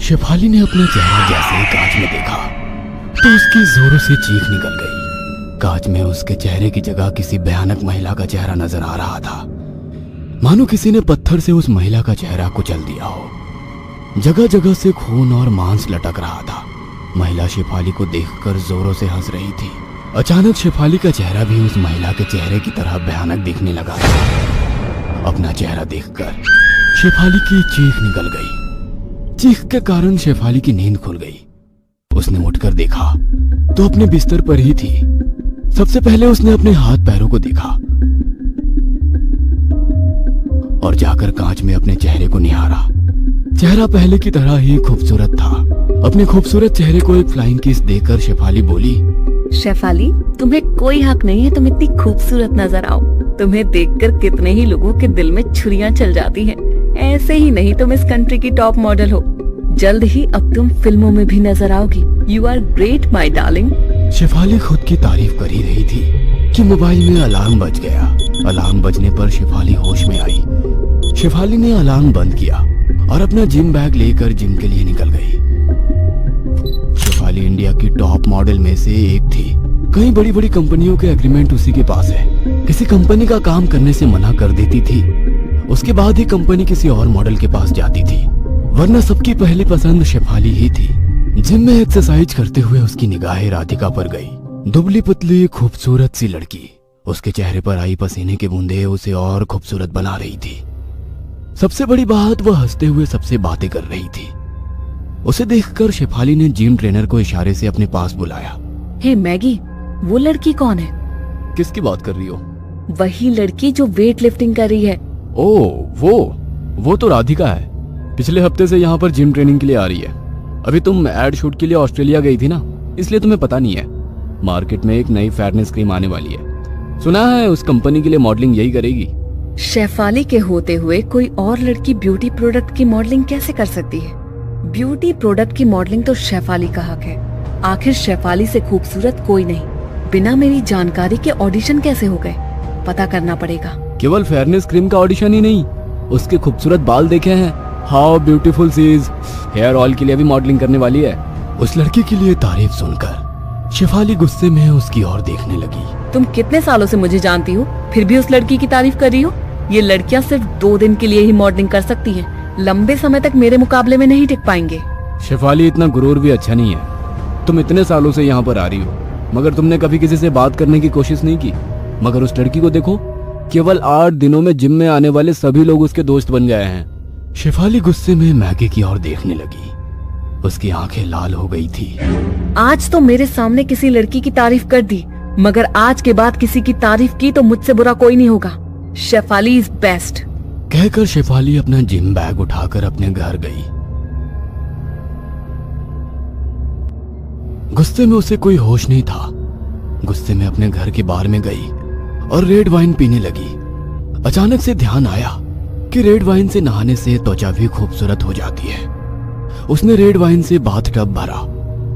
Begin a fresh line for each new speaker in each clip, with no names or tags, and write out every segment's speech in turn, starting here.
शेफाली ने अपना चेहरा जैसे ही कांच में देखा तो उसकी जोरों से चीख निकल गई। कांच में उसके चेहरे की जगह किसी भयानक महिला का चेहरा नजर आ रहा था, मानो किसी ने पत्थर से उस महिला का चेहरा कुचल दिया हो। जगह जगह से खून और मांस लटक रहा था। महिला शेफाली को देखकर जोरों से हंस रही थी। अचानक शेफाली का चेहरा भी उस महिला के चेहरे की तरह भयानक दिखने लगा। अपना चेहरा देखकर शेफाली की चीख निकल गई। चीख के कारण शेफाली की नींद खुल गई। उसने उठकर देखा तो अपने बिस्तर पर ही थी। सबसे पहले उसने अपने हाथ पैरों को देखा और जाकर कांच में अपने चेहरे को निहारा। चेहरा पहले की तरह ही खूबसूरत था। अपने खूबसूरत चेहरे को एक फ्लाइंग किस देकर शेफाली बोली,
शेफाली, तुम्हें कोई हक नहीं है तुम इतनी खूबसूरत नजर आओ। तुम्हें देखकर कितने ही लोगों के दिल में छुरियां चल जाती हैं। ऐसे ही नहीं, तुम इस कंट्री की टॉप मॉडल हो। जल्द ही अब तुम फिल्मों में भी नजर आओगी। You are great my darling.
Shefali खुद की तारीफ कर ही रही थी कि मोबाइल में अलार्म बज गया। अलार्म बजने पर शेफाली होश में आई। शेफाली ने अलार्म बंद किया और अपना जिम बैग लेकर जिम के लिए निकल गई। शेफाली इंडिया की टॉप मॉडल में से एक थी। कई बड़ी बड़ी कंपनियों के एग्रीमेंट उसी के पास है। किसी कंपनी का काम करने से मना कर देती थी, उसके बाद ही कंपनी किसी और मॉडल के पास जाती थी, वरना सबकी पहली पसंद शेफाली ही थी। जिम में एक्सरसाइज करते हुए उसकी निगाहें राधिका पर गई। दुबली पतली खूबसूरत सी लड़की। उसके चेहरे पर आई पसीने की बूंदें उसे और खूबसूरत बना रही थी। सबसे बड़ी बात, वह हंसते हुए सबसे बातें कर रही थी। उसे देखकर शेफाली ने जिम ट्रेनर को इशारे से अपने पास बुलाया।
हे मैगी, वो लड़की कौन है?
किसकी बात कर रही हो?
वही लड़की जो वेट लिफ्टिंग कर रही है।
ओह, वो तो राधिका है। पिछले हफ्ते से यहाँ पर जिम ट्रेनिंग के लिए आ रही है। अभी तुम एड शूट के लिए ऑस्ट्रेलिया गई थी ना, इसलिए तुम्हें पता नहीं है। मार्केट में एक नई फेयरनेस क्रीम आने वाली है। सुना है उस कंपनी के लिए मॉडलिंग यही करेगी।
शेफाली के होते हुए कोई और लड़की ब्यूटी प्रोडक्ट की मॉडलिंग कैसे कर सकती है? ब्यूटी प्रोडक्ट की मॉडलिंग तो शेफाली का हक है। आखिर शेफाली से खूबसूरत कोई नहीं। बिना मेरी जानकारी के ऑडिशन कैसे हो गए? पता करना पड़ेगा।
केवल फेयरनेस क्रीम का ऑडिशन ही नहीं, उसके खूबसूरत बाल देखे हैं? How beautiful she is. Hair oil के लिए भी मॉडलिंग करने वाली है। उस लड़की के लिए तारीफ सुनकर शेफाली गुस्से में उसकी ओर देखने लगी।
तुम कितने सालों से मुझे जानती हो, फिर भी उस लड़की की तारीफ कर रही हो? ये लड़कियां सिर्फ 2 दिन के लिए ही मॉडलिंग कर सकती हैं। लंबे समय तक मेरे मुकाबले में नहीं टिक पाएंगे।
शेफाली, इतना गुरूर भी अच्छा नहीं है। तुम इतने सालों से यहाँ पर आ रही हो, मगर तुमने कभी किसी से बात करने की कोशिश नहीं की। मगर उस लड़की को देखो, केवल 8 दिनों में जिम में आने वाले सभी लोग उसके दोस्त बन गए हैं। शेफाली गुस्से में मैगी की ओर देखने लगी। उसकी आंखें लाल हो गई थी।
आज तो मेरे सामने किसी लड़की की तारीफ कर दी, मगर आज के बाद किसी की तारीफ की तो मुझसे बुरा कोई नहीं होगा। Shefali is best.
कहकर शेफाली अपना जिम बैग उठाकर अपने घर गई। गुस्से में उसे कोई होश नहीं था। गुस्से में अपने घर के बाहर में गई और रेड वाइन पीने लगी। अचानक से ध्यान आया कि रेड वाइन से नहाने से त्वचा भी खूबसूरत हो जाती है। उसने रेड वाइन से बाथ टब भरा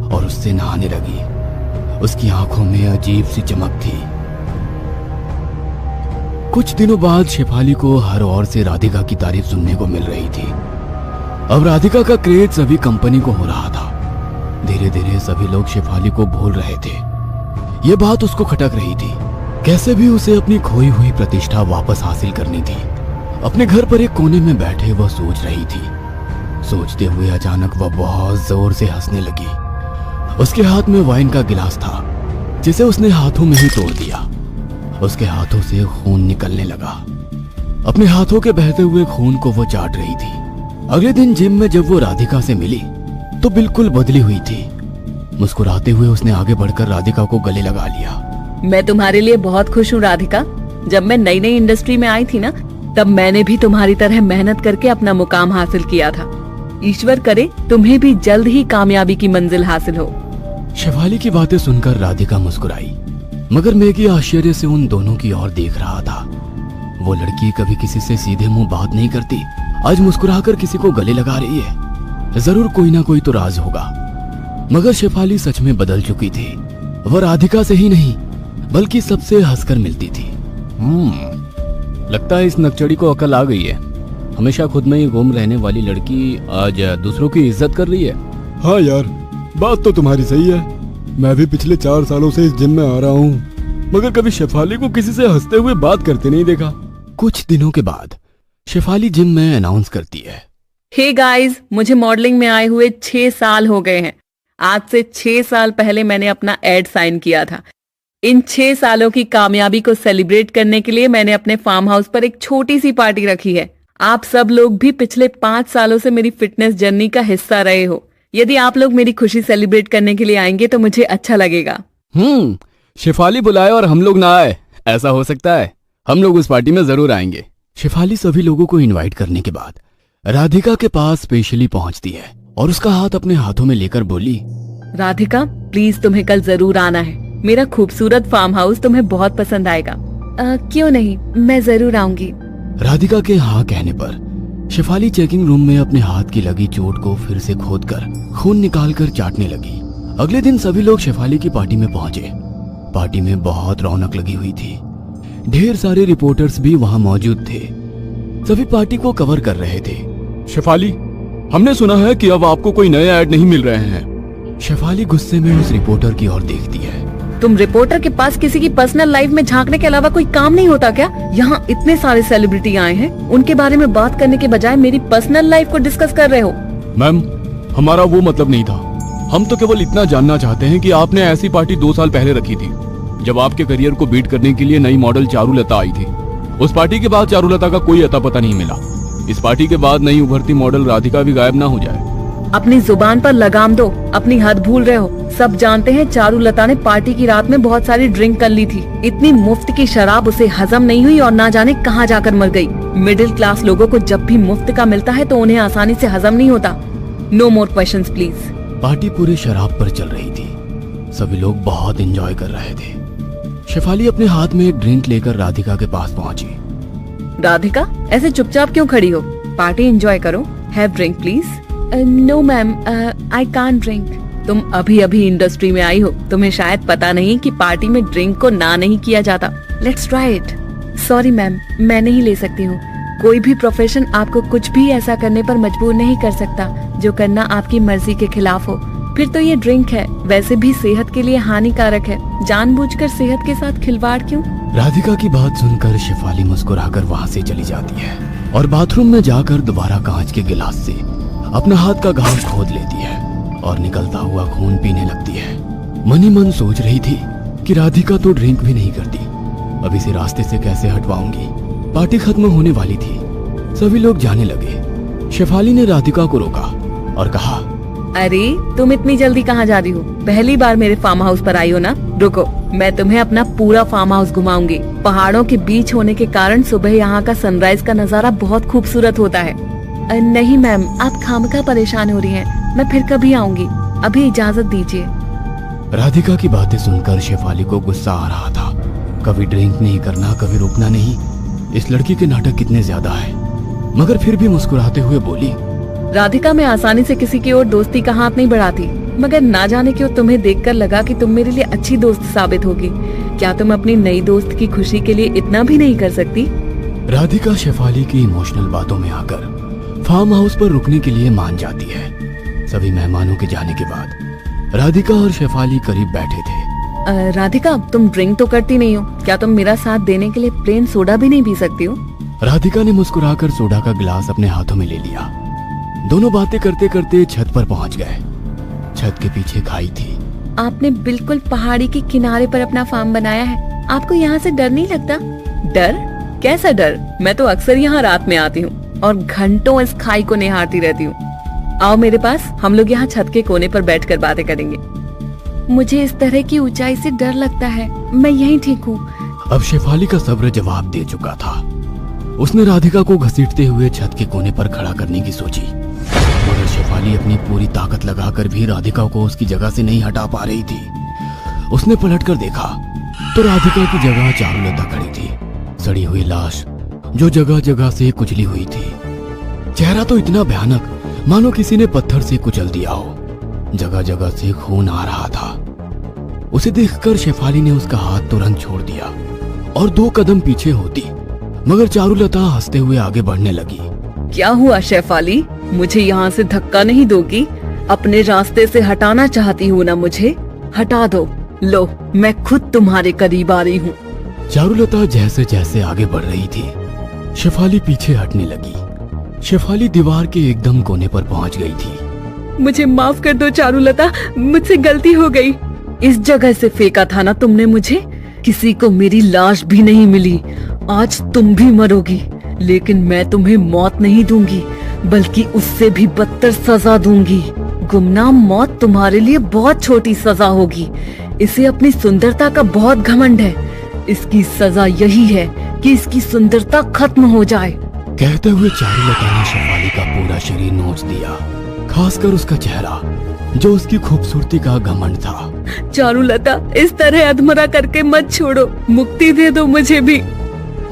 और उससे नहाने लगी। उसकी आंखों में अजीब सी चमक थी। कुछ दिनों बाद शेफाली को हर ओर से राधिका की तारीफ सुनने को मिल रही थी। अब राधिका का क्रेज सभी कंपनी को हो रहा था। धीरे धीरे सभी लोग शेफाली को भूल रहे थे। ये बात उसको खटक रही थी। कैसे भी उसे अपनी खोई हुई प्रतिष्ठा वापस हासिल करनी थी। अपने घर पर एक कोने में बैठे वह सोच रही थी। सोचते हुए अचानक वह बहुत जोर से हंसने लगी। उसके हाथ में वाइन का गिलास था, जिसे उसने हाथों में ही तोड़ दिया। उसके हाथों से खून निकलने लगा। अपने हाथों के बहते हुए खून को वो चाट रही थी। अगले दिन जिम में जब वो राधिका से मिली तो बिल्कुल बदली हुई थी। मुस्कुराते हुए उसने आगे बढ़कर राधिका को गले लगा लिया।
मैं तुम्हारे लिए बहुत खुश हूँ राधिका। जब मैं नई नई इंडस्ट्री में आई थी ना, तब मैंने भी तुम्हारी तरह मेहनत करके अपना मुकाम हासिल किया था। ईश्वर करे तुम्हें भी जल्द ही कामयाबी की मंजिल हासिल हो।
शेफाली की बातें सुनकर राधिका मुस्कुराई, मगर मैगी आश्चर्य से उन दोनों की ओर देख रहा था। वो लड़की कभी किसी से सीधे मुंह बात नहीं करती, आज मुस्कुराकर किसी को गले लगा रही है। जरूर कोई ना कोई तो राज होगा। मगर शेफाली सच में बदल चुकी थी। वह राधिका से ही नहीं बल्कि सबसे हंसकर मिलती थी। लगता है इस नकचड़ी को अकल आ गई है। हमेशा खुद में ही गुम रहने वाली लड़की आज दूसरों की इज्जत कर रही है।
हाँ यार, बात तो तुम्हारी सही है। मैं भी पिछले 4 सालों से इस जिम में आ रहा हूँ, मगर कभी शेफाली को किसी से हंसते हुए बात करते नहीं देखा।
कुछ दिनों के बाद शेफाली जिम में अनाउंस करती है,
हे गाइस, मुझे मॉडलिंग में आए हुए 6 साल हो गए हैं। आज से 6 साल पहले मैंने अपना एड साइन किया था। इन 6 सालों की कामयाबी को सेलिब्रेट करने के लिए मैंने अपने फार्म हाउस पर एक छोटी सी पार्टी रखी है। आप सब लोग भी पिछले 5 सालों से मेरी फिटनेस जर्नी का हिस्सा रहे हो। यदि आप लोग मेरी खुशी सेलिब्रेट करने के लिए आएंगे तो मुझे अच्छा लगेगा।
शेफाली बुलाए और हम लोग ना आए, ऐसा हो सकता है? हम लोग उस पार्टी में जरूर आएंगे। शेफाली सभी लोगों को इनवाइट करने के बाद राधिका के पास स्पेशली पहुंचती है और उसका हाथ अपने हाथों में लेकर बोली,
राधिका प्लीज तुम्हें कल जरूर आना है। मेरा खूबसूरत फार्म हाउस तुम्हें बहुत पसंद आएगा। क्यों नहीं, मैं जरूर आऊंगी।
राधिका के हाँ कहने पर शेफाली चेकिंग रूम में अपने हाथ की लगी चोट को फिर से खोदकर खून निकालकर चाटने लगी। अगले दिन सभी लोग शेफाली की पार्टी में पहुंचे। पार्टी में बहुत रौनक लगी हुई थी। ढेर सारे रिपोर्टर्स भी वहां मौजूद थे। सभी पार्टी को कवर कर रहे थे।
शेफाली, हमने सुना है कि अब आपको कोई नए ऐड नहीं मिल रहे हैं।
शेफाली गुस्से में उस रिपोर्टर की ओर देखती है।
तुम रिपोर्टर के पास किसी की पर्सनल लाइफ में झांकने के अलावा कोई काम नहीं होता क्या? यहाँ इतने सारे सेलिब्रिटी आए हैं, उनके बारे में बात करने के बजाय मेरी पर्सनल लाइफ को डिस्कस कर रहे हो।
मैम, हमारा वो मतलब नहीं था। हम तो केवल इतना जानना चाहते हैं कि आपने ऐसी पार्टी 2 साल पहले रखी थी जब आपके करियर को बीट करने के लिए नई मॉडल चारुलता आई थी। उस पार्टी के बाद चारुलता का कोई अता पता नहीं मिला। इस पार्टी के बाद नई उभरती मॉडल राधिका भी गायब ना हो जाए।
अपनी जुबान पर लगाम दो, अपनी हद भूल रहे हो। सब जानते हैं चारुलता ने पार्टी की रात में बहुत सारी ड्रिंक कर ली थी। इतनी मुफ्त की शराब उसे हजम नहीं हुई और ना जाने कहां जाकर मर गई। मिडिल क्लास लोगों को जब भी मुफ्त का मिलता है तो उन्हें आसानी से हजम नहीं होता। No more questions please.
Party पूरे शराब पर चल रही थी। सभी लोग बहुत एंजॉय कर रहे थे। शेफाली अपने हाथ में एक ड्रिंक लेकर राधिका के पास पहुंची।
राधिका, ऐसे चुपचाप क्यों खड़ी हो? पार्टी एंजॉय करो। Have drink please. No ma'am, I can't drink. तुम अभी अभी इंडस्ट्री में आई हो, तुम्हें शायद पता नहीं कि पार्टी में ड्रिंक को ना नहीं किया जाता। Let's try it. Sorry ma'am, मैं नहीं ले सकती हूँ। कोई भी प्रोफेशन आपको कुछ भी ऐसा करने पर मजबूर नहीं कर सकता जो करना आपकी मर्जी के खिलाफ हो। फिर तो ये ड्रिंक है, वैसे भी सेहत के लिए हानिकारक है। जानबूझकर सेहत के साथ खिलवाड़ क्यों?
राधिका की बात सुनकर शेफाली मुस्कुराकर वहां से चली जाती है और बाथरूम में जाकर दोबारा कांच के गिलास से अपना हाथ का घाव खोद लेती है और निकलता हुआ खून पीने लगती है। मन ही मन सोच रही थी कि राधिका तो ड्रिंक भी नहीं करती, अब इसे रास्ते से कैसे हटवाऊंगी। पार्टी खत्म होने वाली थी, सभी लोग जाने लगे। शेफाली ने राधिका को रोका और कहा,
अरे तुम इतनी जल्दी कहाँ जा रही हो? पहली बार मेरे फार्म हाउस पर आई हो ना? रुको, मैं तुम्हें अपना पूरा फार्म हाउस घुमाऊंगी। पहाड़ों के बीच होने के कारण सुबह यहाँ का सनराइज का नजारा बहुत खूबसूरत होता है। नहीं मैम, आप खामखा परेशान हो रही हैं। मैं फिर कभी आऊंगी, अभी इजाजत दीजिए।
राधिका की बातें सुनकर शेफाली को गुस्सा आ रहा था। कभी ड्रिंक नहीं करना, कभी रुकना नहीं। इस लड़की के नाटक कितने ज्यादा है। मगर फिर भी मुस्कुराते हुए बोली,
राधिका, मैं आसानी से किसी की ओर दोस्ती का हाथ नहीं बढ़ाती, मगर ना जाने क्यों तुम्हें देखकर लगा कि तुम मेरे लिए अच्छी दोस्त साबित होगी। क्या तुम अपनी नई दोस्त की खुशी के लिए इतना भी नहीं कर सकती?
राधिका शेफाली की इमोशनल बातों में आकर फार्म हाउस पर रुकने के लिए मान जाती है। सभी मेहमानों के जाने के बाद राधिका और शेफाली करीब बैठे थे।
राधिका, तुम ड्रिंक तो करती नहीं हो, क्या तुम मेरा साथ देने के लिए प्लेन सोडा भी नहीं पी सकती हो?
राधिका ने मुस्कुराकर सोडा का गिलास अपने हाथों में ले लिया। दोनों बातें करते करते छत पर पहुंच गए। छत के पीछे खाई थी।
आपने बिल्कुल पहाड़ी के किनारे पर अपना फार्म बनाया है। आपको यहाँ से डर नहीं लगता? डर? कैसा डर? मैं तो अक्सर यहाँ रात में आती हूँ और घंटों इस खाई को निहारती रहती हूँ। आओ मेरे पास, हम लोग यहाँ छत के कोने पर बैठकर बातें करेंगे। मुझे इस तरह की ऊंचाई से डर लगता है, मैं यहीं ठीक हूँ।
अब शेफाली का सब्र जवाब दे चुका था। उसने राधिका को घसीटते हुए छत के कोने पर खड़ा करने की सोची, मगर शेफाली अपनी पूरी ताकत लगाकर भी राधिका को उसकी जगह से नहीं हटा पा रही थी। उसने पलटकर देखा तो राधिका की जगह चारुलता खड़ी थी, सड़ी हुई लाश जो जगह जगह से कुचली हुई थी। चेहरा तो इतना भयानक मानो किसी ने पत्थर से कुचल दिया हो। जगह जगह से खून आ रहा था। उसे देखकर शेफाली ने उसका हाथ तुरंत छोड़ दिया और 2 कदम पीछे होती, मगर चारुलता हंसते हुए आगे बढ़ने लगी।
क्या हुआ शेफाली, मुझे यहाँ से धक्का नहीं दोगी? अपने रास्ते से हटाना चाहती हूँ ना मुझे? हटा दो। लो, मैं खुद तुम्हारे करीब आ रही हूँ।
चारुलता जैसे जैसे आगे बढ़ रही थी, शेफाली पीछे हटने लगी। शेफाली दीवार के एकदम कोने पर पहुंच गई थी।
मुझे माफ कर दो चारुलता, मुझसे गलती हो गई। इस जगह से फेंका था ना तुमने मुझे, किसी को मेरी लाश भी नहीं मिली। आज तुम भी मरोगी, लेकिन मैं तुम्हें मौत नहीं दूंगी, बल्कि उससे भी बदतर सजा दूंगी। गुमनाम मौत तुम्हारे लिए बहुत छोटी सजा होगी। इसे अपनी सुंदरता का बहुत घमंड है। इसकी सजा यही है कि इसकी सुंदरता खत्म हो जाए।
कहते हुए चारुलता ने शेफाली का पूरा शरीर नोच दिया, खासकर उसका चेहरा जो उसकी खूबसूरती का घमंड था।
चारुलता, इस तरह अधमरा करके मत छोड़ो, मुक्ति दे दो मुझे भी।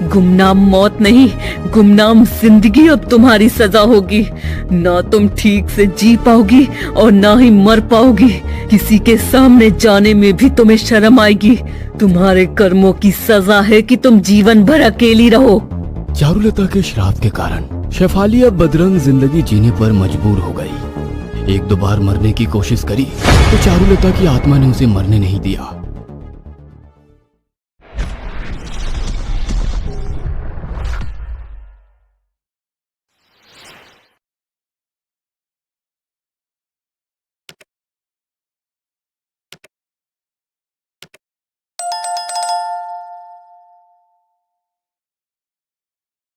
गुमनाम मौत नहीं, गुमनाम जिंदगी अब तुम्हारी सजा होगी। ना तुम ठीक से जी पाओगी और ना ही मर पाओगी। किसी के सामने जाने में भी तुम्हें शर्म आएगी। तुम्हारे कर्मों की सजा है कि तुम जीवन भर अकेली रहो।
चारुलता के श्राप के कारण शेफाली अब बदरंग जिंदगी जीने पर मजबूर हो गई। एक दो बार मरने की कोशिश करी तो चारुलता की आत्मा ने उसे मरने नहीं दिया।